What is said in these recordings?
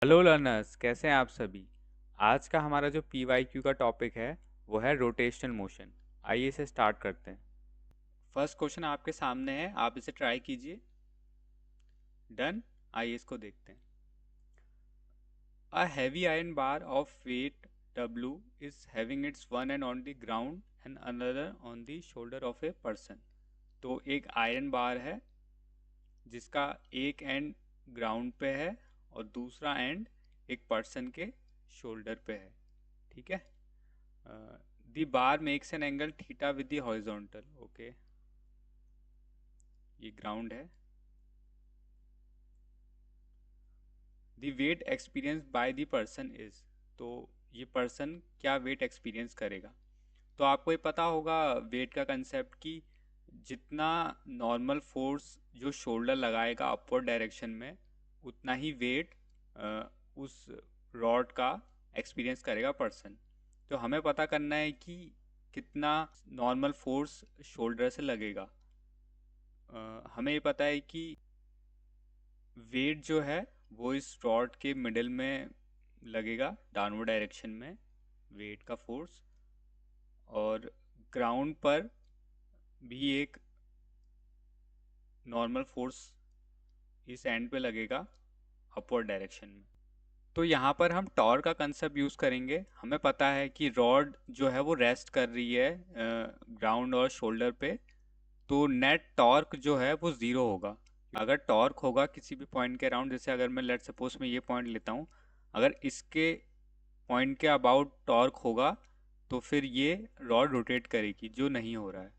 Hello learners, कैसे हैं आप सभी। आज का हमारा जो PYQ का टॉपिक है वो है रोटेशनल मोशन। आइए इसे स्टार्ट करते हैं। फर्स्ट क्वेश्चन आपके सामने है, आप इसे ट्राई कीजिए। डन। आइए इसको देखते हैं। A heavy iron bar of weight W is having its one end on the ground and another on the shoulder of a person. तो एक आयरन बार है जिसका एक एंड ग्राउंड पे है और दूसरा एंड एक पर्सन के शोल्डर पे है। ठीक है। The bar makes an angle theta with the horizontal. Okay, ये ग्राउंड है। The weight experience by the person is, तो ये पर्सन क्या वेट एक्सपीरियंस करेगा। तो आपको ये पता होगा वेट का कंसेप्ट कि जितना नॉर्मल फोर्स जो शोल्डर लगाएगा अपवर्ड डायरेक्शन में, उतना ही वेट उस रॉड का एक्सपीरियंस करेगा पर्सन। तो हमें पता करना है कि कितना नॉर्मल फोर्स शोल्डर से लगेगा। हमें ये पता है कि वेट जो है वो इस रॉड के मिडिल में लगेगा डाउनवर्ड डायरेक्शन में, वेट का फोर्स। और ग्राउंड पर भी एक नॉर्मल फोर्स इस एंड पे लगेगा अपवर्ड डायरेक्शन में। तो यहाँ पर हम टॉर्क का कंसेप्ट यूज़ करेंगे। हमें पता है कि रॉड जो है वो रेस्ट कर रही है ग्राउंड और शोल्डर पे, तो नेट टॉर्क जो है वो ज़ीरो होगा। अगर टॉर्क होगा किसी भी पॉइंट के अराउंड, जैसे अगर मैं लेट सपोज में ये पॉइंट लेता हूँ, अगर इसके पॉइंट के अबाउट टॉर्क होगा तो फिर ये रॉड रोटेट करेगी, जो नहीं हो रहा है।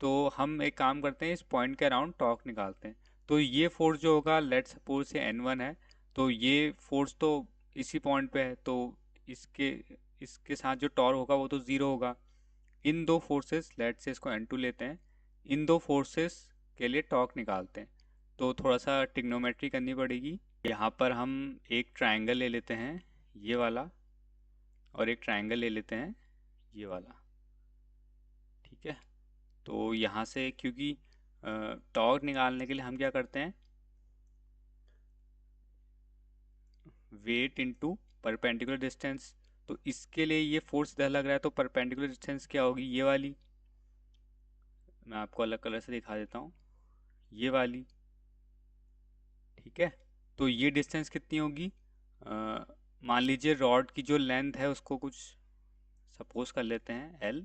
तो हम एक काम करते हैं, इस पॉइंट के अराउंड टॉर्क निकालते हैं। तो ये फोर्स जो होगा, लेट सपोज से N1 है, तो ये फोर्स तो इसी पॉइंट पे है, तो इसके इसके साथ जो टॉर्क होगा वो तो ज़ीरो होगा। इन दो फोर्सेस, लेट से इसको N2 लेते हैं, इन दो फोर्सेस के लिए टॉर्क निकालते हैं। तो थोड़ा सा टिग्नोमेट्री करनी पड़ेगी। यहाँ पर हम एक ट्रायंगल ले लेते हैं, ये वाला, और एक ट्रायंगल ले लेते हैं, ये वाला। ठीक है। तो यहाँ से क्योंकि टॉर्क निकालने के लिए हम क्या करते हैं, वेट इनटू परपेंडिकुलर डिस्टेंस। तो इसके लिए ये फोर्स इधर लग रहा है, तो परपेंडिकुलर डिस्टेंस क्या होगी, ये वाली। मैं आपको अलग कलर से दिखा देता हूँ, ये वाली। ठीक है। तो ये डिस्टेंस कितनी होगी, मान लीजिए रॉड की जो लेंथ है उसको कुछ सपोज कर लेते हैं L,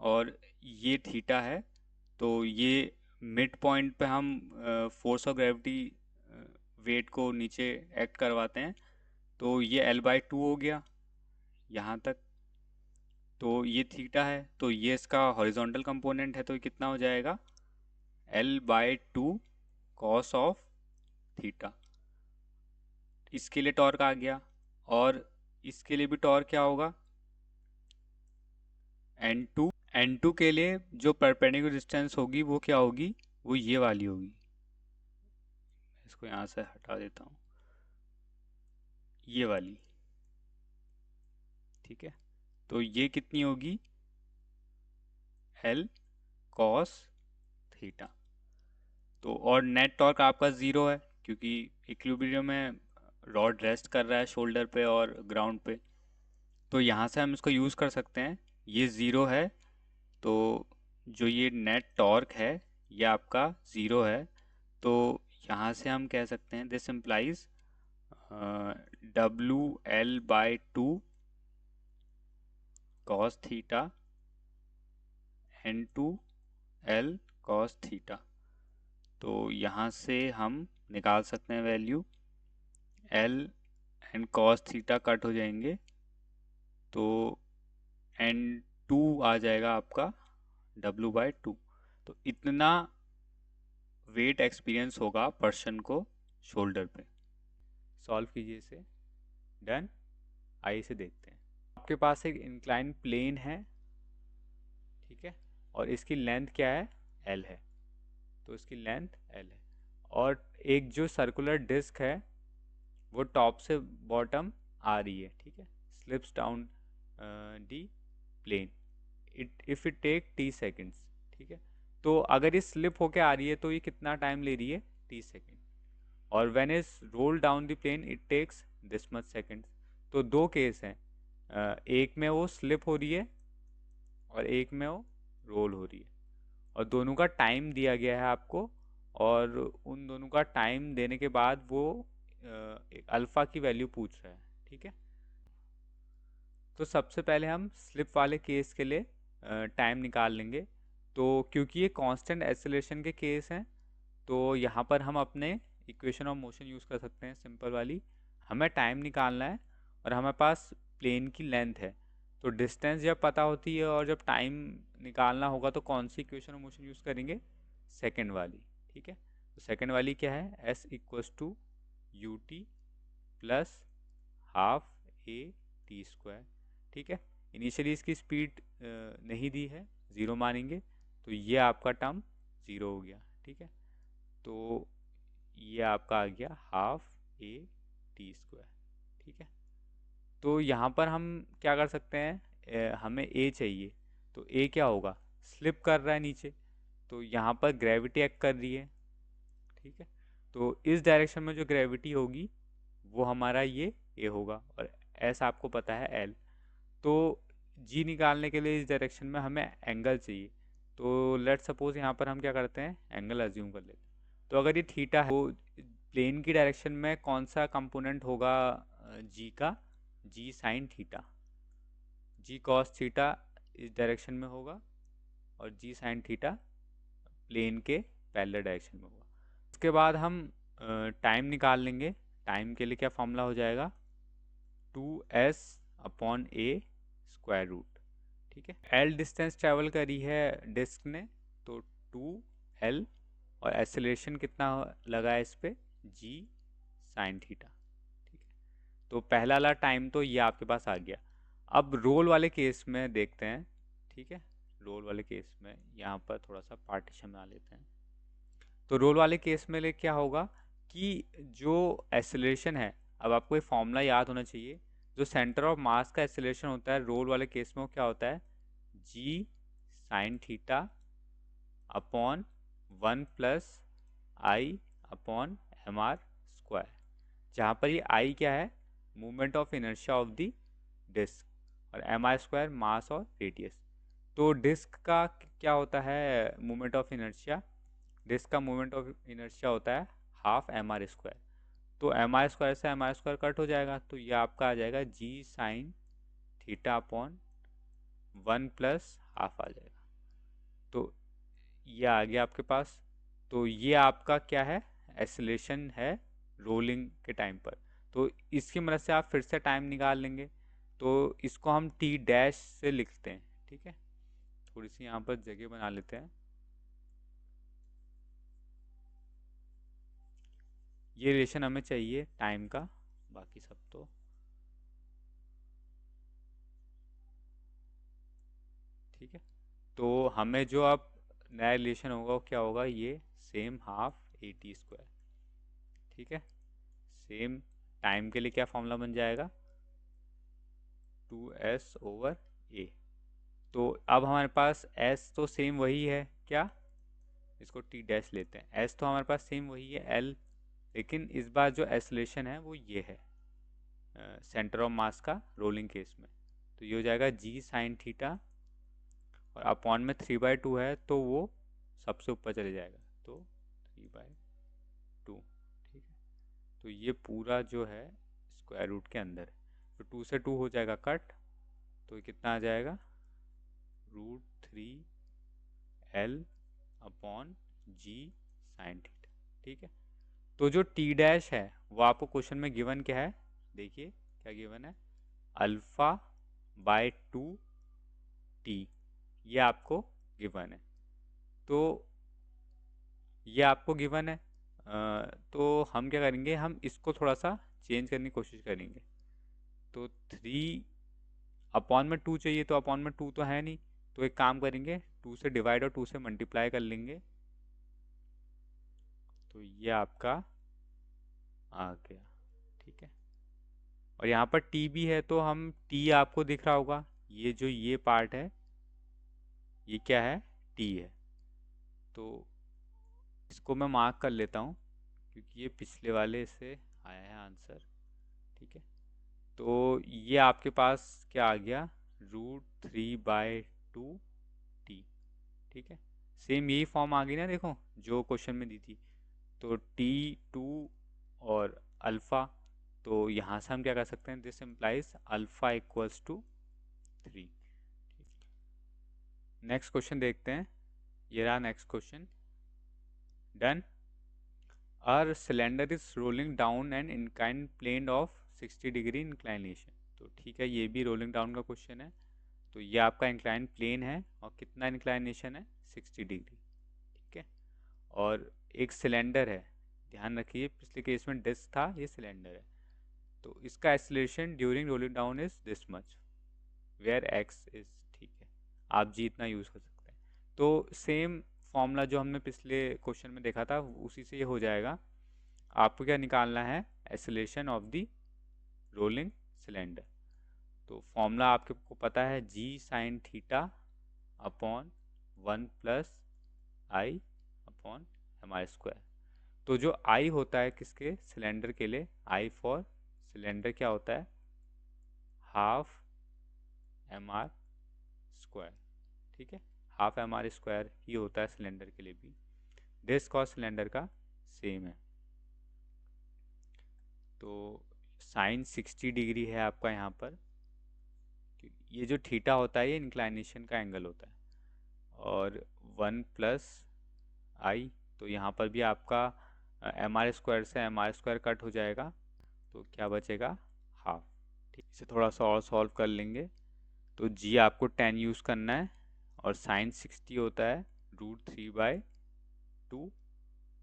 और ये थीटा है। तो ये मिड पॉइंट पे हम फोर्स ऑफ ग्रेविटी वेट को नीचे एक्ट करवाते हैं। तो ये L/2 हो गया यहाँ तक। तो ये थीटा है, तो ये इसका हॉरिजॉन्टल कंपोनेंट है, तो ये कितना हो जाएगा, L/2 कॉस ऑफ थीटा। इसके लिए टॉर्क आ गया, और इसके लिए भी टॉर्क क्या होगा, N2। N2 के लिए जो परपेंडिकुलर डिस्टेंस होगी वो क्या होगी, वो ये वाली होगी। इसको यहाँ से हटा देता हूँ, ये वाली। ठीक है। तो ये कितनी होगी, L कॉस थीटा। तो और नेट टॉर्क आपका ज़ीरो है, क्योंकि इक्विलिब्रियम में रॉड रेस्ट कर रहा है शोल्डर पे और ग्राउंड पे। तो यहाँ से हम इसको यूज़ कर सकते हैं, ये ज़ीरो है, तो जो ये नेट टॉर्क है ये आपका ज़ीरो है। तो यहाँ से हम कह सकते हैं this implies WL/2 cos theta N2 L cos theta. तो यहाँ से हम निकाल सकते हैं value, L and cos theta cut हो जाएंगे, तो N2 आ जाएगा आपका W/2। तो इतना वेट एक्सपीरियंस होगा पर्सन को शोल्डर पे। सॉल्व कीजिए इसे। डन। आइए इसे देखते हैं। आपके पास एक इंक्लाइन प्लेन है, ठीक है, और इसकी लेंथ क्या है, L है। तो इसकी लेंथ L है, और एक जो सर्कुलर डिस्क है वो टॉप से बॉटम आ रही है। ठीक है, slips down the plane it if it take T seconds. ठीक है। तो अगर ये स्लिप होके आ रही है तो ये कितना टाइम ले रही है, T सेकेंड। और when is roll down the plane it takes this much seconds. तो दो केस हैं, एक में वो स्लिप हो रही है और एक में वो रोल हो रही है, और दोनों का टाइम दिया गया है आपको, और उन दोनों का टाइम देने के बाद वो एक अल्फ़ा की वैल्यू पूछ रहा है। ठीक है, तो सबसे पहले हम स्लिप वाले केस के लिए टाइम निकाल लेंगे। तो क्योंकि ये कांस्टेंट एक्सेलरेशन के केस हैं, तो यहाँ पर हम अपने इक्वेशन ऑफ मोशन यूज़ कर सकते हैं, सिंपल वाली। हमें टाइम निकालना है और हमारे पास प्लेन की लेंथ है, तो डिस्टेंस जब पता होती है और जब टाइम निकालना होगा तो कौन सी इक्वेशन ऑफ मोशन यूज़ करेंगे? सेकेंड वाली। ठीक है, तो सेकेंड वाली क्या है? S equals to U T plus half A T square. ठीक है, इनिशियली इसकी स्पीड नहीं दी है, ज़ीरो मानेंगे, तो ये आपका टर्म ज़ीरो हो गया। ठीक है, तो ये आपका आ गया हाफ ए टी स्क्वायर। ठीक है, तो यहाँ पर हम क्या कर सकते हैं, हमें ए चाहिए, तो ए क्या होगा? स्लिप कर रहा है नीचे, तो यहाँ पर ग्रेविटी एक्ट कर रही है। ठीक है, तो इस डायरेक्शन में जो ग्रेविटी होगी वो हमारा ये ए होगा, और एस आपको पता है एल। तो जी निकालने के लिए इस डायरेक्शन में हमें एंगल चाहिए, तो लेट सपोज यहाँ पर हम क्या करते हैं, एंगल अज्यूम कर लेते हैं। तो अगर ये थीटा है, तो प्लेन की डायरेक्शन में कौन सा कंपोनेंट होगा जी का? जी साइन थीटा। जी कॉस थीटा इस डायरेक्शन में होगा, और जी साइन थीटा प्लेन के पैरेलल डायरेक्शन में होगा। उसके बाद हम टाइम निकाल लेंगे। टाइम के लिए क्या फॉर्मूला हो जाएगा? 2s अपॉन ए स्क्वायर रूट। ठीक है, एल डिस्टेंस ट्रेवल करी है डिस्क ने, तो 2l, और एक्सेलरेशन कितना लगा है इस पे? जी साइन थीटा। ठीक है, तो पहला वाला टाइम तो ये आपके पास आ गया। अब रोल वाले केस में देखते हैं। ठीक है, रोल वाले केस में यहाँ पर थोड़ा सा पार्टीशन बना लेते हैं। तो रोल वाले केस में ले क्या होगा कि जो एक्सेलरेशन है, अब आपको ये फॉर्मूला याद होना चाहिए, जो सेंटर ऑफ मास का एक्सेलरेशन होता है रोल वाले केस में, वो क्या होता है? G sine theta upon 1 plus I upon M R square, जहाँ पर ये आई क्या है? Movement of inertia of the disc, और एम आर स्क्वायर मास और रेडियस। तो डिस्क का क्या होता है मूवमेंट ऑफ इनर्शिया? डिस्क का मूवमेंट ऑफ इनर्शिया होता है हाफ एम आर स्क्वायर। तो एम आर स्क्वायर से एम आर स्क्वायर कट हो जाएगा, तो ये आपका आ जाएगा जी sine theta upon 1 plus half आ जाएगा। तो ये आ गया आपके पास। तो ये आपका क्या है? एक्सेलरेशन है रोलिंग के टाइम पर। तो इसकी मदद से आप फिर से टाइम निकाल लेंगे, तो इसको हम टी डैश से लिखते हैं। ठीक है, थोड़ी सी यहाँ पर जगह बना लेते हैं। ये रिलेशन हमें चाहिए टाइम का, बाकी सब तो ठीक है। तो हमें जो अब नया रिलेशन होगा वो क्या होगा? ये same half A T square. ठीक है, सेम टाइम के लिए क्या फॉर्मूला बन जाएगा? 2s ओवर ए। तो अब हमारे पास s तो सेम वही है क्या? इसको t डैश लेते हैं। s तो हमारे पास सेम वही है l, लेकिन इस बार जो एक्सेलरेशन है वो ये है सेंटर ऑफ मास का रोलिंग केस में। तो ये हो जाएगा जी साइन थीटा, और अपॉन में 3/2 है तो वो सबसे ऊपर चले जाएगा, तो 3/2। ठीक है, तो ये पूरा जो है स्क्वायर रूट के अंदर है, तो 2 से 2 हो जाएगा कट, तो ये कितना आ जाएगा? √3l अपॉन जी साइन थीटा। ठीक है, तो जो टी डैश है वो आपको क्वेश्चन में गिवन क्या है? देखिए क्या गिवन है? अल्फ़ा बाय 2t, ये आपको गिवन है। तो ये आपको गिवन है, तो हम क्या करेंगे, हम इसको थोड़ा सा चेंज करने की कोशिश करेंगे। तो 3/2 चाहिए, तो अपॉन में 2 तो है नहीं, तो एक काम करेंगे 2 से डिवाइड और 2 से मल्टीप्लाई कर लेंगे, तो ये आपका आ गया। ठीक है, और यहाँ पर टी भी है, तो हम टी आपको दिख रहा होगा, ये जो ये पार्ट है ये क्या है? टी है। तो इसको मैं मार्क कर लेता हूँ, क्योंकि ये पिछले वाले से आया है आंसर। ठीक है, तो ये आपके पास क्या आ गया, √3/2t। ठीक है, सेम यही फॉर्म आ गई ना, देखो जो क्वेश्चन में दी थी। तो T2 और अल्फ़ा, तो यहाँ से हम क्या कर सकते हैं, this implies alpha equals to 3। Next question देखते हैं, ये रहा next question. Done. R cylinder is rolling down an inclined plane of 60 degree inclination. तो ठीक है, ये भी रोलिंग डाउन का क्वेश्चन है। तो ये आपका इंक्लाइंड प्लेन है और कितना इंक्लाइनेशन है, 60 डिग्री। ठीक है, और एक सिलेंडर है, ध्यान रखिए पिछले केस में डिस्क था, ये सिलेंडर है। तो इसका acceleration during rolling down is this much, where X is. ठीक है, आप जी इतना यूज़ कर सकते हैं। तो सेम फॉर्मूला जो हमने पिछले क्वेश्चन में देखा था उसी से ये हो जाएगा। आपको क्या निकालना है, acceleration of the rolling cylinder. तो फॉर्मूला आपको पता है, g sine theta upon 1+i/m r²। तो जो आई होता है किसके, सिलेंडर के लिए, आई फॉर सिलेंडर क्या होता है, ½ mr²। ठीक है, ½ mr² ही होता है सिलेंडर के लिए भी। डिस्क और सिलेंडर का सेम है। तो साइन 60 डिग्री है आपका यहाँ पर, ये जो थीटा होता है ये इंक्लाइनेशन का एंगल होता है। और 1+i, तो यहाँ पर भी आपका mr² से mr² कट हो जाएगा, तो क्या बचेगा, हाफ। ठीक, इसे थोड़ा सा और सॉल्व कर लेंगे। तो जी आपको 10 यूज़ करना है, और साइन 60 होता है √3/2,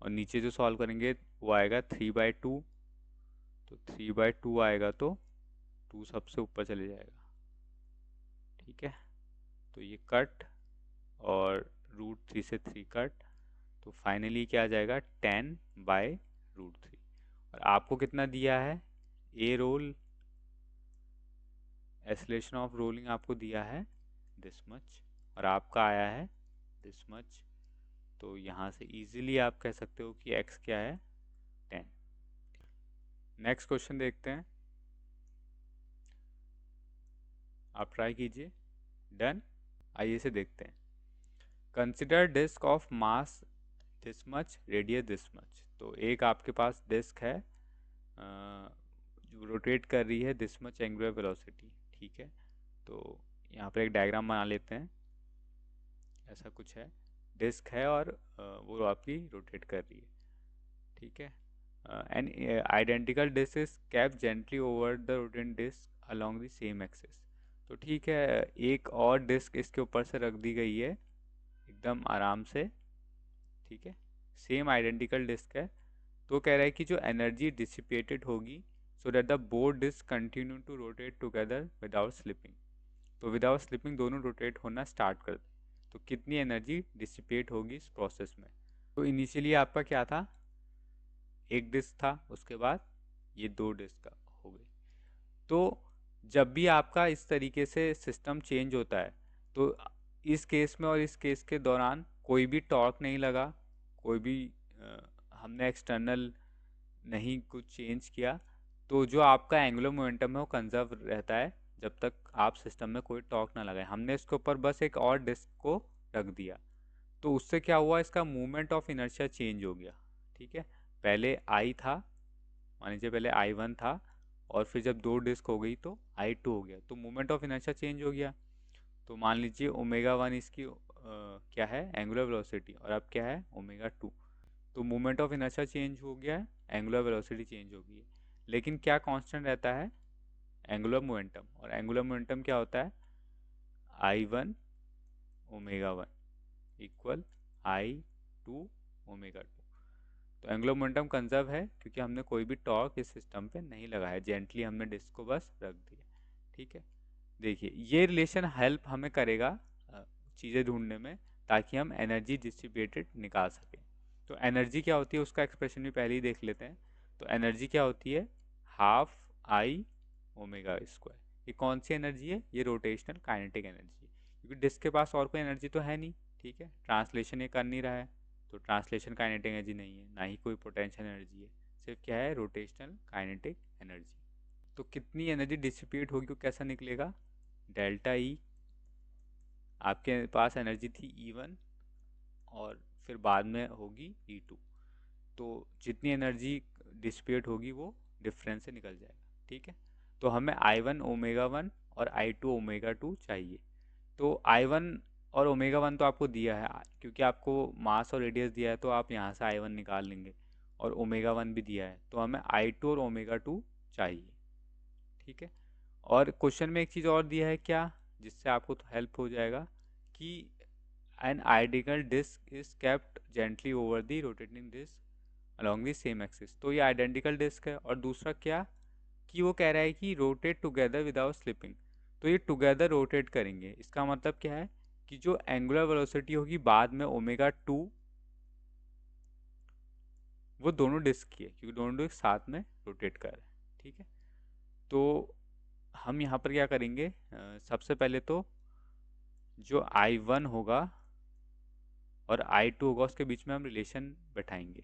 और नीचे जो सॉल्व करेंगे वो आएगा 3/2। तो 3/2 आएगा तो 2 सबसे ऊपर चले जाएगा। ठीक है, तो ये कट, और √3 से 3 कट, तो फाइनली क्या आ जाएगा, 10/√3। और आपको कितना दिया है, ए रोल, एक्सीलरेशन ऑफ रोलिंग आपको दिया है दिस मच, और आपका आया है दिस मच। तो यहाँ से इजीली आप कह सकते हो कि x क्या है, 10। नेक्स्ट क्वेश्चन देखते हैं, आप ट्राई कीजिए। डन। आइए से देखते हैं। Consider disc of mass this much, radius this much. तो एक आपके पास डिस्क है जो रोटेट कर रही है दिस मच एंगुलर वेलोसिटी। ठीक है, तो यहाँ पर एक डायग्राम बना लेते हैं। ऐसा कुछ है, डिस्क है और वो आपकी रोटेट कर रही है। ठीक है, an identical disc is kept gently over the rotating disc along the same axis. तो ठीक है, एक और डिस्क इसके ऊपर से रख दी गई है एकदम आराम से। ठीक है, सेम आइडेंटिकल डिस्क है। तो कह रहा है कि जो एनर्जी डिसिपेटेड होगी, so that the both disc continue to rotate together without slipping. तो विदाउट स्लिपिंग दोनों रोटेट होना स्टार्ट कर दें, तो कितनी एनर्जी डिसिपेट होगी इस प्रोसेस में। तो इनिशियली आपका क्या था, एक डिस्क था, उसके बाद ये 2 डिस्क का हो गई। तो जब भी आपका इस तरीके से सिस्टम चेंज होता है, तो इस केस में और इस केस के दौरान कोई भी टॉर्क नहीं लगा, कोई भी हमने एक्सटर्नल नहीं कुछ चेंज किया। तो जो आपका एंगुलर मोमेंटम है वो कंजर्व रहता है जब तक आप सिस्टम में कोई टॉर्क ना लगाए। हमने इसके ऊपर बस एक और डिस्क को रख दिया, तो उससे क्या हुआ, इसका मूवमेंट ऑफ इनर्शिया चेंज हो गया। ठीक है, पहले आई था, मान लीजिए पहले I1 था, और फिर जब 2 डिस्क हो गई तो I2 हो गया, तो मूवमेंट ऑफ इनर्शिया चेंज हो गया। तो मान लीजिए ω1 इसकी क्या है, एंगुलर वेलोसिटी, और अब क्या है, ω2। तो मूवमेंट ऑफ इनर्शिया चेंज हो गया है, एंगुलर वेलोसिटी चेंज हो गई है, लेकिन क्या कांस्टेंट रहता है, एंगुलर मोमेंटम। और एंगुलर मोमेंटम क्या होता है, I1 ω1 इक्वल I2 ω2। तो एंगुलर मोमेंटम कंजर्व है क्योंकि हमने कोई भी टॉर्क इस सिस्टम पे नहीं लगाया, जेंटली हमने डिस्क को बस रख दिया। ठीक है, देखिए ये रिलेशन हेल्प हमें करेगा चीज़ें ढूंढने में, ताकि हम एनर्जी डिस्ट्रीब्यूटेड निकाल सकें। तो एनर्जी क्या होती है उसका एक्सप्रेशन भी पहले ही देख लेते हैं। तो एनर्जी क्या होती है, ½ I ω²। ये कौन सी एनर्जी है, ये रोटेशनल काइनेटिक एनर्जी है, क्योंकि डिस्क के पास और कोई एनर्जी तो है नहीं। ठीक है, ट्रांसलेशन ये कर नहीं रहा है। तो ट्रांसलेशन काइनेटिक एनर्जी नहीं है, ना ही कोई पोटेंशियल एनर्जी है, सिर्फ क्या है, रोटेशनल काइनेटिक एनर्जी। तो कितनी एनर्जी डिसिपेट होगी वो कैसा निकलेगा, डेल्टा ई, आपके पास एनर्जी थी E1 और फिर बाद में होगी E2, तो जितनी एनर्जी डिसिपेट होगी वो डिफरेंस से निकल जाएगा। ठीक है, तो हमें I1 ओमेगा 1 और I2 ओमेगा 2 चाहिए। तो I1 और ओमेगा 1 तो आपको दिया है, क्योंकि आपको मास और रेडियस दिया है तो आप यहाँ से I1 निकाल लेंगे, और ओमेगा 1 भी दिया है, तो हमें I2 और ओमेगा 2 चाहिए। ठीक है, और क्वेश्चन में एक चीज़ और दिया है क्या, जिससे आपको तो हेल्प हो जाएगा, कि an identical disc is kept gently over the rotating disc along the same axis. तो ये आइडेंटिकल डिस्क है, और दूसरा क्या, कि वो कह रहा है कि रोटेट टुगेदर विदाउट स्लिपिंग। तो ये टुगेदर रोटेट करेंगे, इसका मतलब क्या है, कि जो एंगुलर वेलोसिटी होगी बाद में ओमेगा 2, वो दोनों डिस्क की है, क्योंकि दोनों डिस्क साथ में रोटेट कर रहे हैं। ठीक है, तो हम यहाँ पर क्या करेंगे, सबसे पहले तो जो I1 होगा और I2 होगा उसके बीच में हम रिलेशन बैठाएंगे।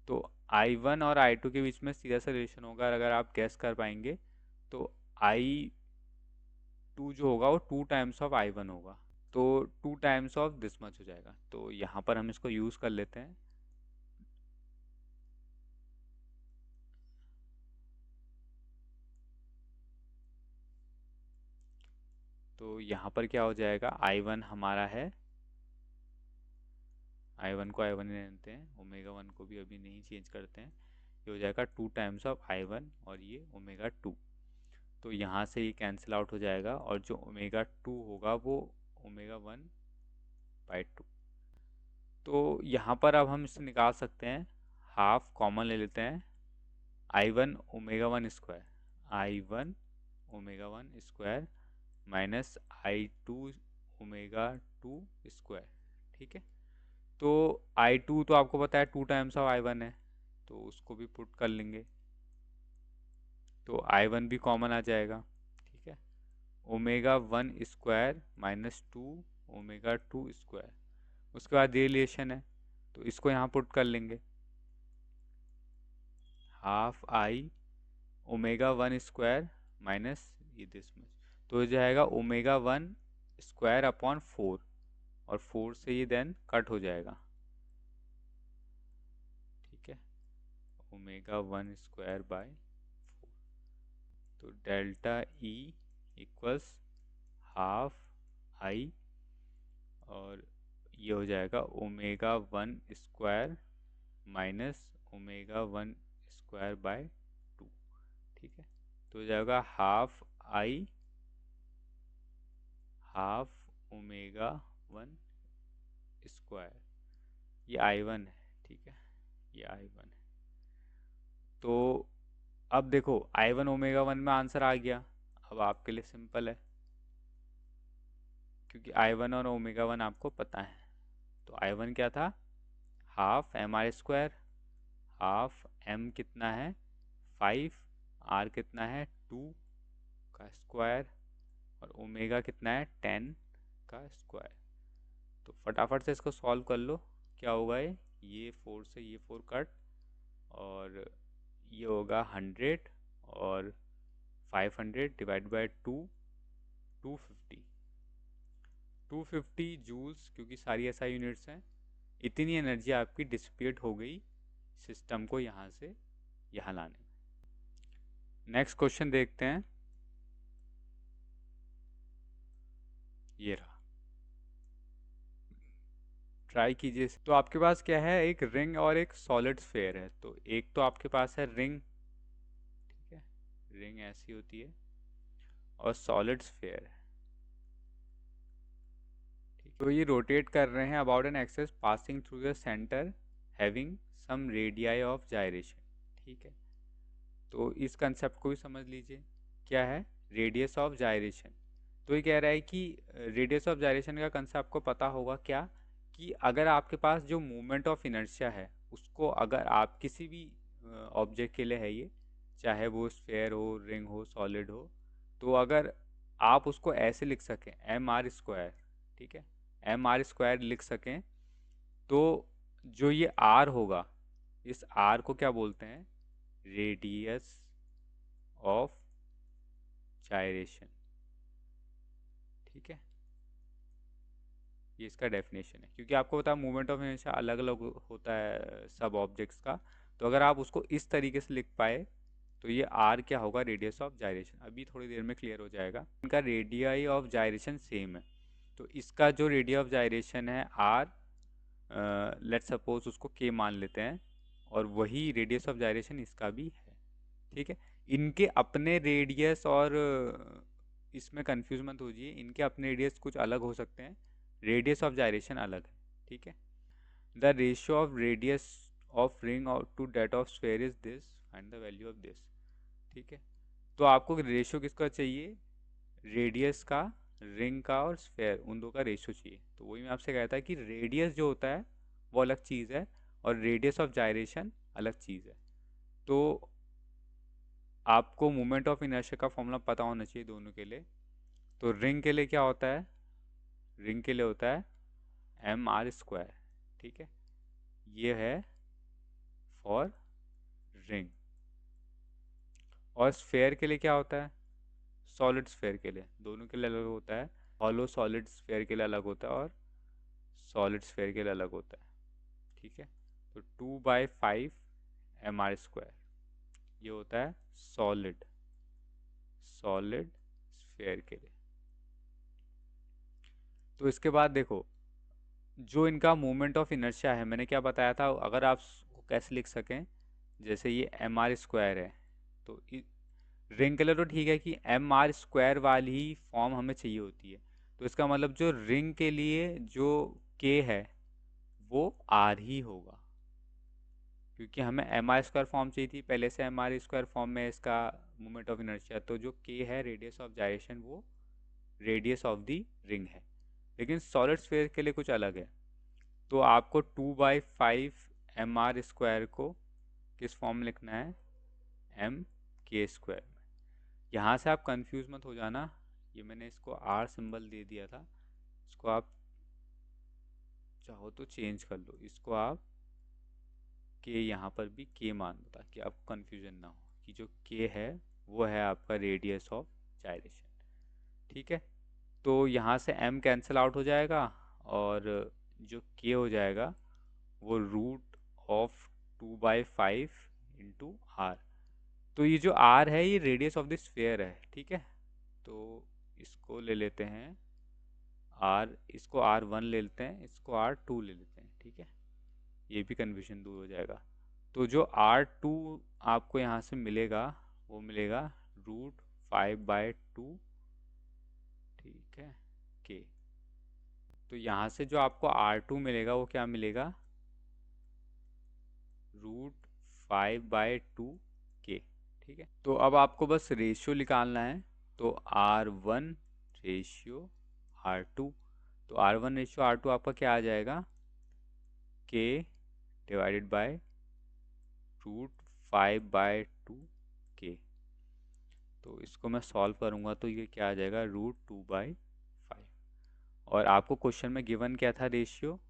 तो I1 और I2 के बीच में सीधा सा रिलेशन होगा, अगर आप गैस कर पाएंगे तो I2 जो होगा वो 2 टाइम्स ऑफ I1 होगा, तो 2 टाइम्स ऑफ दिस मच हो जाएगा। तो यहाँ पर हम इसको यूज़ कर लेते हैं। तो यहाँ पर क्या हो जाएगा, I1 हमारा है, I1 को I1 ही रहते हैं, ओमेगा 1 को भी अभी नहीं चेंज करते हैं, ये हो जाएगा 2 टाइम्स ऑफ I1 और ये ओमेगा 2। तो यहाँ से ये कैंसिल आउट हो जाएगा, और जो ओमेगा 2 होगा वो ओमेगा 1/2। तो यहाँ पर अब हम इसे निकाल सकते हैं, हाफ कॉमन ले लेते हैं, I1 omega 1 square, I1 omega 1 square minus I2 omega 2 square. ठीक है, तो I2 तो आपको पता है 2 टाइम्स ऑफ I1 है, तो उसको भी पुट कर लेंगे, तो I1 भी कॉमन आ जाएगा। ठीक है, omega 1 square minus 2 omega 2 square, उसके बाद ये रिलेशन है, तो इसको यहाँ पुट कर लेंगे, half I omega 1 square minus ये दिस मच, तो हो जाएगा ओमेगा 1 स्क्वायर अपॉन 4, और 4 से ये देन कट हो जाएगा। ठीक है, ओमेगा 1 स्क्वायर बाय 4, तो delta E equals half I, और ये हो जाएगा omega 1 square minus omega 1 square by 2। ठीक है, तो हो जाएगा हाफ ओमेगा 1 स्क्वायर, ये I1 है। ठीक है, ये I1 है। तो अब देखो I1 ओमेगा 1 में आंसर आ गया, अब आपके लिए सिंपल है, क्योंकि I1 और ओमेगा 1 आपको पता है। तो I1 क्या था, हाफ MR², हाफ M कितना है 5, R कितना है 2 का स्क्वायर, और ओमेगा कितना है 10 का स्क्वायर। तो फटाफट से इसको सॉल्व कर लो, क्या होगा, ये 4 से ये 4 कट, और ये होगा 100, और 500 डिवाइड बाय 2, 250, 250 जूल्स, क्योंकि सारी एसआई यूनिट्स हैं। इतनी एनर्जी आपकी डिसिपेट हो गई सिस्टम को यहाँ से यहाँ लाने में। नेक्स्ट क्वेश्चन देखते हैं, ये रहा, ट्राई कीजिए। तो आपके पास क्या है, एक रिंग और एक सॉलिड स्फेयर है। तो एक तो आपके पास है रिंग, ठीक है, रिंग ऐसी होती है, और सॉलिड स्फेयर है। ठीक, तो ये रोटेट कर रहे हैं about an axes passing through the centre having some radii of gyration. ठीक है, तो इस कंसेप्ट को भी समझ लीजिए, क्या है, रेडियस ऑफ जायरेशन। तो ये कह रहा है कि रेडियस ऑफ जायरेशन का कंसेप्ट आपको पता होगा क्या, कि अगर आपके पास जो मूवमेंट ऑफ इनर्शिया है उसको, अगर आप किसी भी ऑब्जेक्ट के लिए है ये, चाहे वो स्फेयर हो, रिंग हो, सॉलिड हो, तो अगर आप उसको ऐसे लिख सकें, mr², ठीक है, mr² लिख सकें, तो जो ये आर होगा, इस आर को क्या बोलते हैं? Radius of gyration. ठीक है, ये इसका डेफिनेशन है। क्योंकि आपको पता है मूवमेंट ऑफ इनर्शिया अलग अलग होता है सब ऑब्जेक्ट्स का, तो अगर आप उसको इस तरीके से लिख पाए तो ये आर क्या होगा? Radius of gyration. अभी थोड़ी देर में क्लियर हो जाएगा। इनका रेडियाई ऑफ जायरेशन सेम है, तो इसका जो रेडिया ऑफ जायरेशन है आर, लेट सपोज उसको के मान लेते हैं, और वही रेडियस ऑफ जायरेशन इसका भी है। ठीक है, इनके अपने रेडियस और इसमें कंफ्यूज मत होइए, इनके अपने रेडियस कुछ अलग हो सकते हैं, रेडियस ऑफ जायरेशन अलग है। ठीक है, the ratio of radius of ring to that of sphere is this, find the value of this. ठीक है, तो आपको रेशियो किसका चाहिए? रेडियस का, रिंग का और स्फेयर, उन दो का रेशियो चाहिए। तो वही मैं आपसे कहता है कि रेडियस जो होता है वो अलग चीज़ है और रेडियस ऑफ जायरेशन अलग चीज़ है। तो आपको मोमेंट ऑफ इनर्शिया का फॉर्मूला पता होना चाहिए दोनों के लिए। तो रिंग के लिए क्या होता है? रिंग के लिए होता है एम आर स्क्वायर। ठीक है, ये है फॉर रिंग। और स्फेयर के लिए क्या होता है? सॉलिड स्फेयर के लिए, दोनों के लिए अलग होता है। हॉलो सॉलिड स्फेयर के लिए अलग होता है और सॉलिड स्फेयर के लिए अलग होता है। ठीक है, तो 2/5 एम आर स्क्वायर ये होता है सॉलिड सॉलिड स्फेयर के लिए। तो इसके बाद देखो, जो इनका मोमेंट ऑफ इनर्शिया है, मैंने क्या बताया था, अगर आप उसको कैसे लिख सकें, जैसे ये एम आर स्क्वायर है, तो रिंग के लिए तो ठीक है कि एम आर स्क्वायर वाली ही फॉर्म हमें चाहिए होती है। तो इसका मतलब जो रिंग के लिए जो के है वो आर ही होगा, क्योंकि हमें एम आर स्क्वायर फॉर्म चाहिए थी पहले से, एम आर स्क्वायर फॉर्म में इसका मोमेंट ऑफ इनर्शिया। तो जो के है रेडियस ऑफ जायरेशन, वो रेडियस ऑफ द रिंग है। लेकिन सॉलिड स्फेयर के लिए कुछ अलग है। तो आपको 2/5 एम आर स्क्वायर को किस फॉर्म में लिखना है? एम के स्क्वायर में। यहाँ से आप कंफ्यूज मत हो जाना, ये मैंने इसको आर सिंबल दे दिया था, इसको आप चाहो तो चेंज कर लो, इसको आप के यहाँ पर भी के मान दो, ताकि आपको कन्फ्यूजन ना हो कि जो के है वो है आपका रेडियस ऑफ जायरेशन। ठीक है, तो यहाँ से m कैंसिल आउट हो जाएगा, और जो k हो जाएगा वो रूट ऑफ 2/5 इंटू आर। तो ये जो r है ये रेडियस ऑफ द स्फेयर है। ठीक है, तो इसको ले लेते हैं r, इसको r1 ले लेते हैं, इसको r2 ले लेते हैं। ठीक है, ये भी कन्फ्यूजन दूर हो जाएगा। तो जो r2 आपको यहाँ से मिलेगा वो मिलेगा √5/2। ठीक है, के। तो यहाँ से जो आपको R2 मिलेगा वो क्या मिलेगा? √5/2 के। ठीक है, तो अब आपको बस रेशियो निकालना है। तो R1 रेशियो R2, तो R1 रेशियो R2 आपका क्या आ जाएगा? K डिवाइडेड बाय √5/2 के। तो इसको मैं सॉल्व करूँगा तो ये क्या आ जाएगा? √2/5। और आपको क्वेश्चन में गिवन क्या था? रेशियो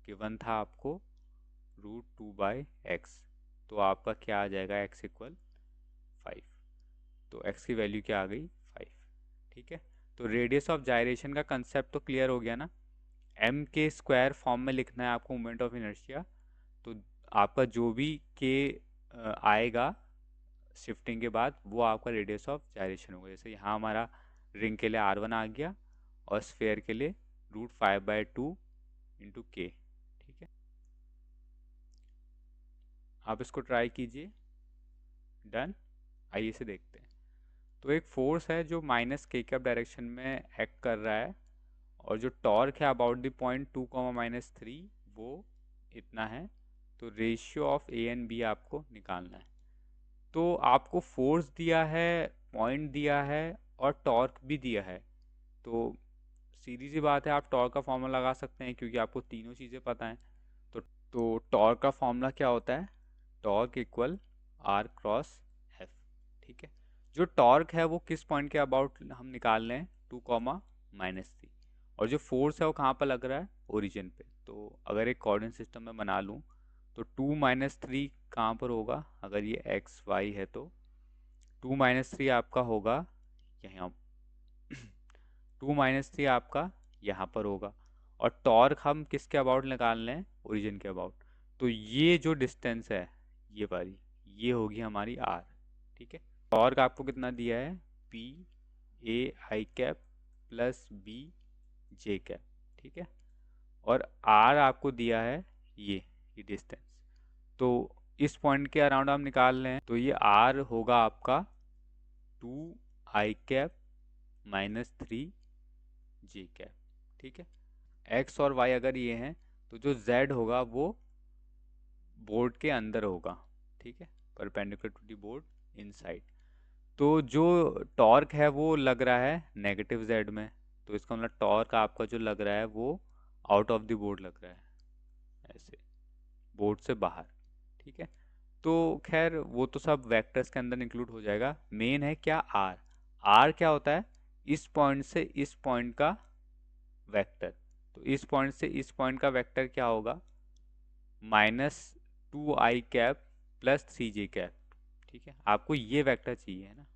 गिवन था आपको √2/x। तो आपका क्या आ जाएगा? x equal 5। तो x की वैल्यू क्या आ गई? 5। ठीक है, तो रेडियस ऑफ जायरेशन का कंसेप्ट तो क्लियर हो गया ना। m के स्क्वायर फॉर्म में लिखना है आपको मोमेंट ऑफ इनर्शिया। तो आपका जो भी k आएगा शिफ्टिंग के बाद, वो आपका रेडियस ऑफ जायरेशन होगा। जैसे यहाँ हमारा रिंग के लिए R1 आ गया और स्फेयर के लिए √5/2 इंटू के। ठीक है, आप इसको ट्राई कीजिए। डन। आइए इसे देखते हैं। तो एक फोर्स है जो माइनस के कैप डायरेक्शन में एक्ट कर रहा है, और जो टॉर्क है अबाउट द पॉइंट 2, -3 वो इतना है। तो ratio of A and B आपको निकालना है। तो आपको फोर्स दिया है, पॉइंट दिया है और टॉर्क भी दिया है। तो सीधी सी बात है, आप टॉर्क का फॉर्मूला लगा सकते हैं क्योंकि आपको तीनों चीज़ें पता हैं। तो टॉर्क का फॉर्मूला क्या होता है? Torque equal R cross F. ठीक है, जो टॉर्क है वो किस पॉइंट के अबाउट हम निकाल रहे हैं? 2, -3। और जो फोर्स है वो कहाँ पर लग रहा है? ओरिजिन पे। तो अगर एक कोऑर्डिनेट सिस्टम में बना लूँ तो 2 - 3 कहाँ पर होगा, अगर ये एक्स वाई है तो 2 - 3 आपका होगा यहाँ 2 - 3 आपका यहाँ पर होगा। और टॉर्क हम किसके अबाउट निकाल रहे हैं, ओरिजिन के अबाउट। तो ये जो डिस्टेंस है ये वाली, ये होगी हमारी आर। ठीक है, टॉर्क आपको कितना दिया है, P A I cap plus B J cap. ठीक है, और आर आपको दिया है ये डिस्टेंस। तो इस पॉइंट के अराउंड हम निकाल रहे हैं, तो ये आर होगा आपका 2 i कैप -3 जे कैप। ठीक है, एक्स और वाई अगर ये हैं तो जो जेड होगा वो बोर्ड के अंदर होगा। ठीक है, perpendicular to the board inside. तो जो टॉर्क है वो लग रहा है नेगेटिव जेड में, तो इसका मतलब टॉर्क आपका जो लग रहा है वो आउट ऑफ द बोर्ड लग रहा है, ऐसे बोर्ड से बाहर। ठीक है, तो खैर वो तो सब वेक्टर्स के अंदर इंक्लूड हो जाएगा। मेन है क्या, आर। आर क्या होता है, इस पॉइंट से इस पॉइंट का वेक्टर। तो इस पॉइंट से इस पॉइंट का वेक्टर क्या होगा, -2i cap plus 3j cap. ठीक है, आपको ये वेक्टर चाहिए है ना।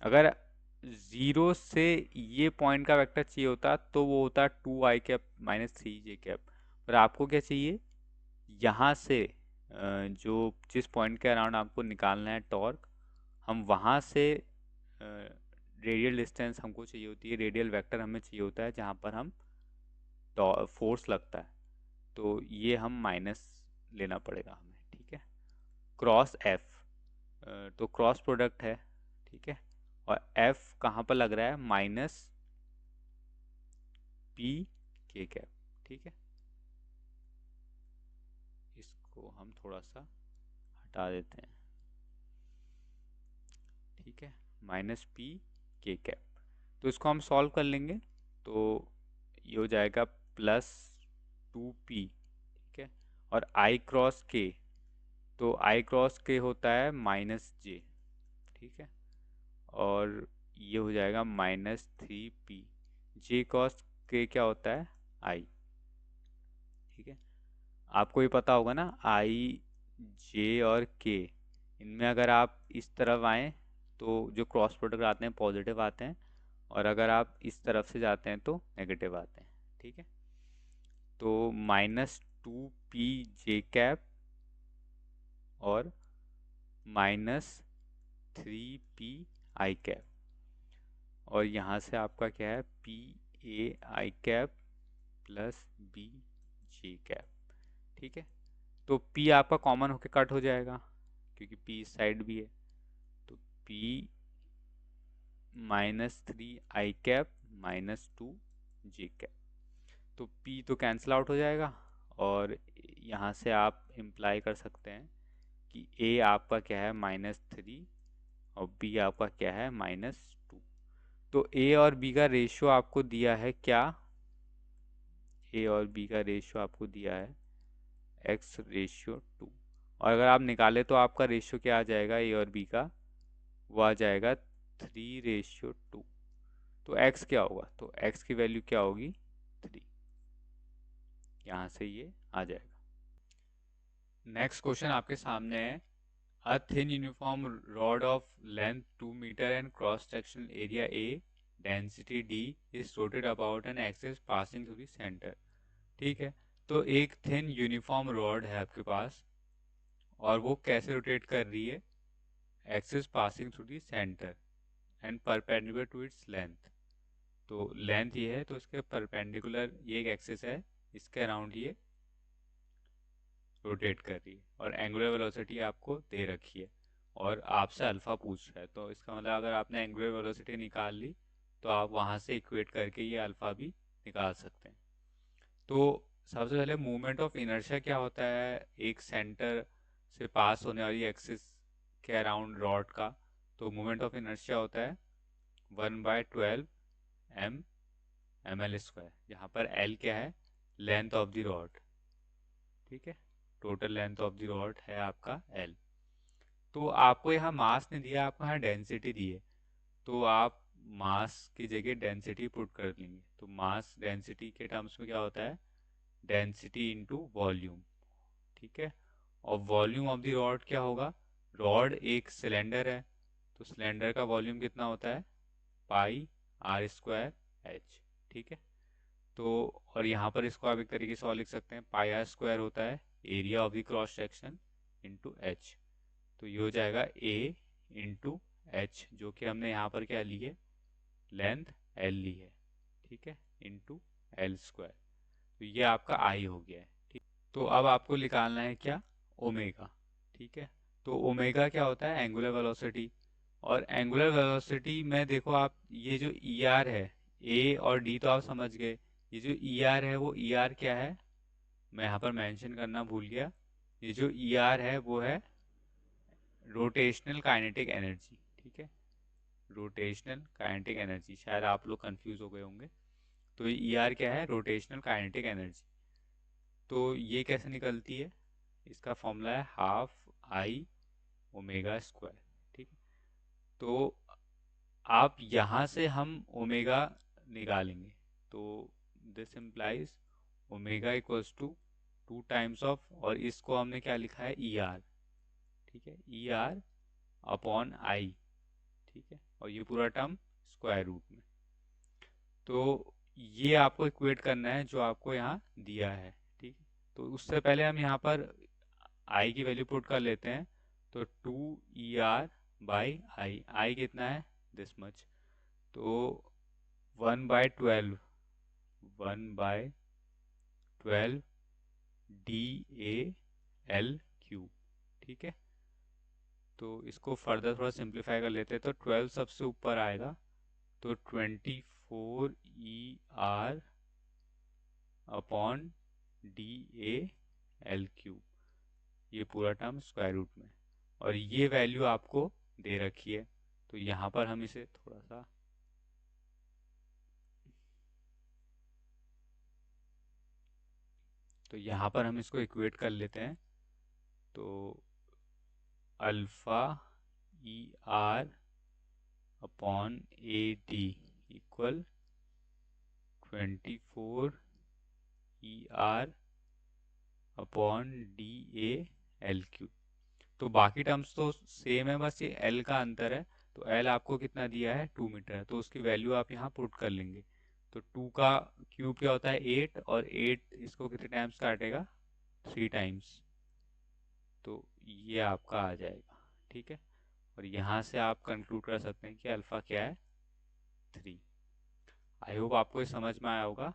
अगर 0 से ये पॉइंट का वेक्टर चाहिए होता तो वो होता 2i कैप -3j कैप। पर आपको क्या चाहिए, यहाँ से जो जिस पॉइंट के अराउंड आपको निकालना है टॉर्क, हम वहाँ से रेडियल डिस्टेंस हमको चाहिए होती है, रेडियल वेक्टर हमें चाहिए होता है जहाँ पर हम फोर्स लगता है। तो ये हम माइनस लेना पड़ेगा हमें। ठीक है, क्रॉस एफ, तो क्रॉस प्रोडक्ट है। ठीक है, और एफ कहाँ पर लग रहा है, -p k कैप। ठीक है, इसको हम थोड़ा सा हटा देते हैं। ठीक है, -p k कैप। तो इसको हम सॉल्व कर लेंगे, तो ये हो जाएगा +2p। ठीक है, और i क्रॉस k, तो i क्रॉस k होता है -j। ठीक है, और ये हो जाएगा -3p। j क्रॉस k क्या होता है, i। ठीक है, आपको ये पता होगा ना, i j और k, इनमें अगर आप इस तरफ आएँ तो जो क्रॉस प्रोडक्ट आते हैं पॉजिटिव आते हैं, और अगर आप इस तरफ से जाते हैं तो नेगेटिव आते हैं। ठीक है, तो -2p j कैप और -3p i कैप, और यहाँ से आपका क्या है, p a i cap plus b j cap. ठीक है, तो p आपका कॉमन होके कट हो जाएगा क्योंकि p इस साइड भी है, तो p -3i cap -2j cap. तो p तो कैंसिल आउट हो जाएगा, और यहाँ से आप इम्प्लाई कर सकते हैं कि a आपका क्या है, -3, और b आपका क्या है, -2। तो a और b का रेशियो आपको दिया है क्या, a और b का रेशियो आपको दिया है x/2। और अगर आप निकाले तो आपका रेशियो क्या आ जाएगा a और b का, वो आ जाएगा 3/2। तो x क्या होगा, तो x की वैल्यू क्या होगी, 3। यहाँ से ये आ जाएगा। नेक्स्ट क्वेश्चन आपके सामने है, a thin uniform rod of length 2 metre and cross sectional area A, density D is rotated about an axis passing through the centre. ठीक है, तो एक थिन यूनिफॉर्म रॉड है आपके पास, और वो कैसे रोटेट कर रही है, axis passing through the centre and perpendicular to its length. तो लेंथ ये है, तो इसके परपेंडिकुलर ये एक एक्सिस है, इसके अराउंड ये रोटेट कर रही है, और एंगुलर वेलोसिटी आपको दे रखी है, और आपसे अल्फ़ा पूछ रहा है। तो इसका मतलब अगर आपने एंगुलर वेलोसिटी निकाल ली तो आप वहाँ से इक्वेट करके ये अल्फ़ा भी निकाल सकते हैं। तो सबसे पहले मूवमेंट ऑफ इनर्शिया क्या होता है एक सेंटर से पास होने वाली एक्सिस के अराउंड रॉड का, तो मूवमेंट ऑफ इनर्शिया होता है 1/12 m ml², जहाँ पर l क्या है, लेंथ ऑफ द रॉड। ठीक है, total length of the rod है आपका l। तो आपको यहाँ मास नहीं दिया, आपको यहाँ डेंसिटी दी है, तो आप मास की जगह डेंसिटी पुट कर लेंगे। तो मास डेंसिटी के टर्म्स में क्या होता है, डेंसिटी इंटू वॉल्यूम, ठीक है। और वॉल्यूम ऑफ द रॉड क्या होगा, रॉड एक सिलेंडर है तो सिलेंडर का वॉल्यूम कितना होता है, पाई आर स्क्वायर एच, ठीक है। तो और यहाँ पर इसको आप एक तरीके से और लिख सकते हैं, पाई आर स्क्वायर होता है area of the cross section into H. तो ये हो जाएगा ए इंटू एच, जो कि हमने यहाँ पर क्या ली है, लेंथ एल ली है, ठीक है, इंटू एल स्क्वायर। तो ये आपका आई हो गया है, ठीक। तो अब आपको निकालना है क्या, ओमेगा, ठीक है। तो ओमेगा क्या होता है, एंगुलर वेलोसिटी। और एंगुलर वेलोसिटी में देखो आप, ये जो ई आर है, ए और डी तो आप समझ गए, ये जो ई आर है वो ई आर क्या है, मैं यहाँ पर मेंशन करना भूल गया। ये जो ई आर है वो है रोटेशनल काइनेटिक एनर्जी, ठीक है, रोटेशनल काइनेटिक एनर्जी, शायद आप लोग कंफ्यूज हो गए होंगे। तो ये ई आर क्या है, रोटेशनल काइनेटिक एनर्जी। तो ये कैसे निकलती है, इसका फॉर्मूला है हाफ आई ओमेगा स्क्वायर, ठीक है। तो आप यहाँ से हम ओमेगा निकालेंगे, तो this implies omega equals to 2 times of, और इसको हमने क्या लिखा है, ई आर, ठीक है, ई आर अपॉन आई, ठीक है, और ये पूरा टर्म स्क्वायर रूट में। तो ये आपको इक्वेट करना है जो आपको यहाँ दिया है, ठीक है। तो उससे पहले हम यहाँ पर आई की वैल्यू पुट कर लेते हैं। तो 2 ER/I, आई कितना है, दिस मच, तो 1/12, 1/12 DAL3, ठीक है। तो इसको फर्दर थोड़ा सिंप्लीफाई कर लेते हैं, तो 12 सबसे ऊपर आएगा, तो 24 ER अपॉन DAL3, ये पूरा टर्म स्क्वायर रूट में। और ये वैल्यू आपको दे रखी है, तो यहाँ पर हम इसे थोड़ा सा, तो यहाँ पर हम इसको इक्वेट कर लेते हैं। तो alpha ER upon AD equal 24 ER upon DAL3। तो बाकी टर्म्स तो सेम है, बस ये L का अंतर है। तो L आपको कितना दिया है, 2 मीटर, तो उसकी वैल्यू आप यहाँ पुट कर लेंगे। तो 2 का क्यूब क्या होता है, 8, और 8 इसको कितने टाइम्स काटेगा, 3 टाइम्स। तो ये आपका आ जाएगा, ठीक है। और यहाँ से आप कंक्लूड कर सकते हैं कि अल्फा क्या है, 3। आई होप आपको ये समझ में आया होगा।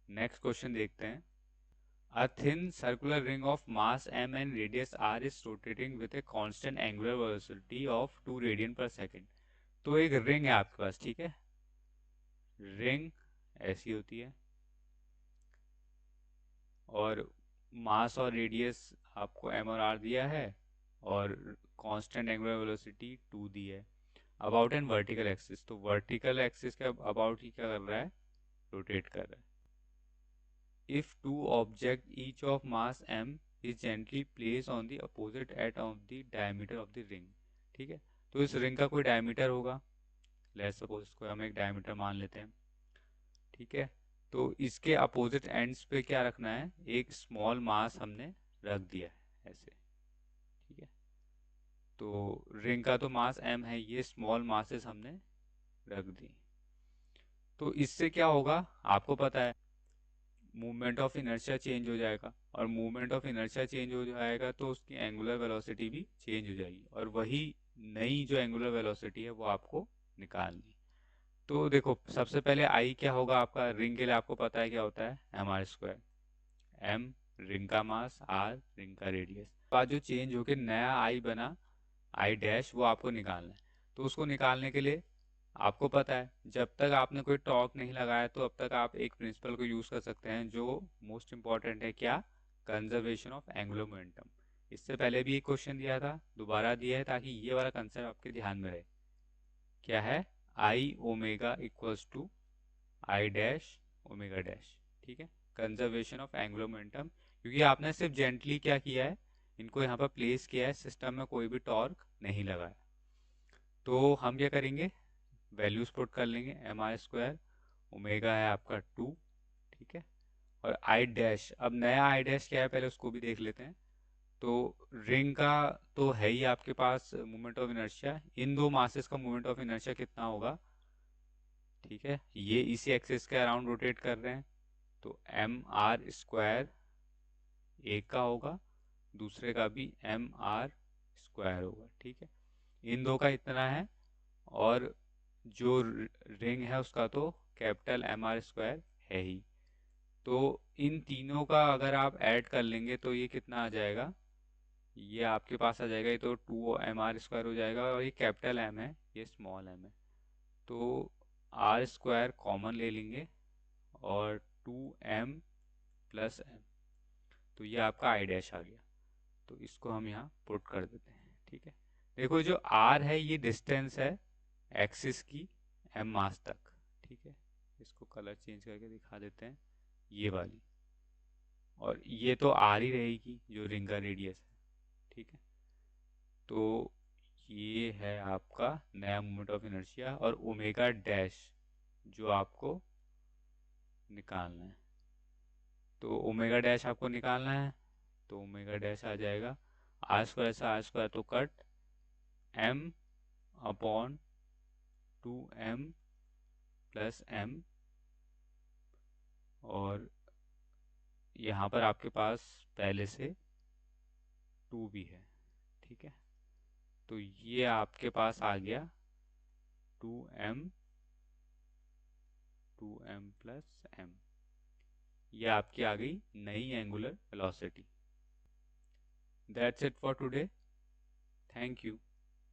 नेक्स्ट क्वेश्चन देखते हैं। A thin circular ring of mass m and radius r is rotating with a constant angular velocity of 2 radian पर सेकेंड। तो एक रिंग है आपके पास, ठीक है, रिंग ऐसी होती है, और मास और रेडियस आपको m और r दिया है, और कांस्टेंट एंगुलर वेलोसिटी 2 दी है। अबाउट एंड वर्टिकल एक्सिस, तो वर्टिकल एक्सिस के अबाउट ही क्या कर रहा है, रोटेट कर रहा है। If two objects each of mass m is gently placed on the opposite edge of the diameter of the ring, ठीक है। तो इस रिंग का कोई डायमीटर होगा, लेट्स सपोज इसको हम एक डायमीटर मान लेते हैं, ठीक है। तो इसके अपोजिट एंड्स पे क्या रखना है, एक स्मॉल मास हमने रख दिया है ऐसे, ठीक है। तो रिंग का तो मास m है, ये स्मॉल मासेस हमने रख दी। तो इससे क्या होगा, आपको पता है, मूवमेंट ऑफ इनर्शिया चेंज हो जाएगा, और मूवमेंट ऑफ इनर्शिया चेंज हो जाएगा तो उसकी एंगुलर वेलोसिटी भी चेंज हो जाएगी, और वही नई जो एंगुलर वेलोसिटी है वो आपको निकालनी। तो देखो, सबसे पहले आई क्या होगा आपका, रिंग के लिए आपको पता है क्या होता है, mr², m रिंग का मास, r रिंग का रेडियस। बाद जो चेंज होकर नया आई बना, आई डैश, वो आपको निकालना है। तो उसको निकालने के लिए आपको पता है, जब तक आपने कोई टॉर्क नहीं लगाया तो अब तक आप एक प्रिंसिपल को यूज कर सकते हैं जो मोस्ट इंपॉर्टेंट है, क्या, कंजर्वेशन ऑफ एंगुलर मोमेंटम। इससे पहले भी एक क्वेश्चन दिया था, दोबारा दिया है ताकि ये वाला कंसेप्ट आपके ध्यान में रहे। क्या है, I omega equals to I dash omega dash, ठीक है, कंजर्वेशन ऑफ एंगुलर मोमेंटम। क्योंकि आपने सिर्फ जेंटली क्या किया है, इनको यहाँ पर प्लेस किया है, सिस्टम में कोई भी टॉर्क नहीं लगाया। तो हम क्या करेंगे, वैल्यूज पुट कर लेंगे, mr², ओमेगा है आपका 2, ठीक है, और आई डैश, अब नया आई डैश क्या है पहले उसको भी देख लेते हैं। तो रिंग का तो है ही आपके पास मोमेंट ऑफ इनर्शिया, इन दो मासेस का मोमेंट ऑफ इनर्शिया कितना होगा, ठीक है, ये इसी एक्सिस के अराउंड रोटेट कर रहे हैं, तो एम आर स्क्वायर एक का होगा, दूसरे का भी एम आर स्क्वायर होगा, ठीक है, इन दो का इतना है। और जो रिंग है उसका तो कैपिटल एम आर स्क्वायर है ही। तो इन तीनों का अगर आप ऐड कर लेंगे तो ये कितना आ जाएगा, ये आपके पास आ जाएगा, ये तो 2 mr² हो जाएगा, और ये कैपिटल एम है, ये स्मॉल एम है, तो आर स्क्वायर कॉमन ले लेंगे और 2m+m, तो ये आपका आई डैश आ गया। तो इसको हम यहाँ पुट कर देते हैं, ठीक है। देखो जो आर है ये डिस्टेंस है एक्सिस की एम मास तक, ठीक है, इसको कलर चेंज करके दिखा देते हैं, ये वाली, और ये तो आर ही रहेगी जो रिंग का रेडियस है, ठीक है। तो ये है आपका नया मोमेंट ऑफ इनर्शिया, और ओमेगा डैश जो आपको निकालना है, तो ओमेगा डैश आपको निकालना है, तो ओमेगा डैश आ जाएगा आर स्क्वायर से आर स्क्वायर तो कट, m/2m+m, और यहाँ पर आपके पास पहले से 2 भी है, ठीक है, तो ये आपके पास आ गया 2m, 2m+m, ये आपकी आ गई नई angular velocity. That's it for today, thank you.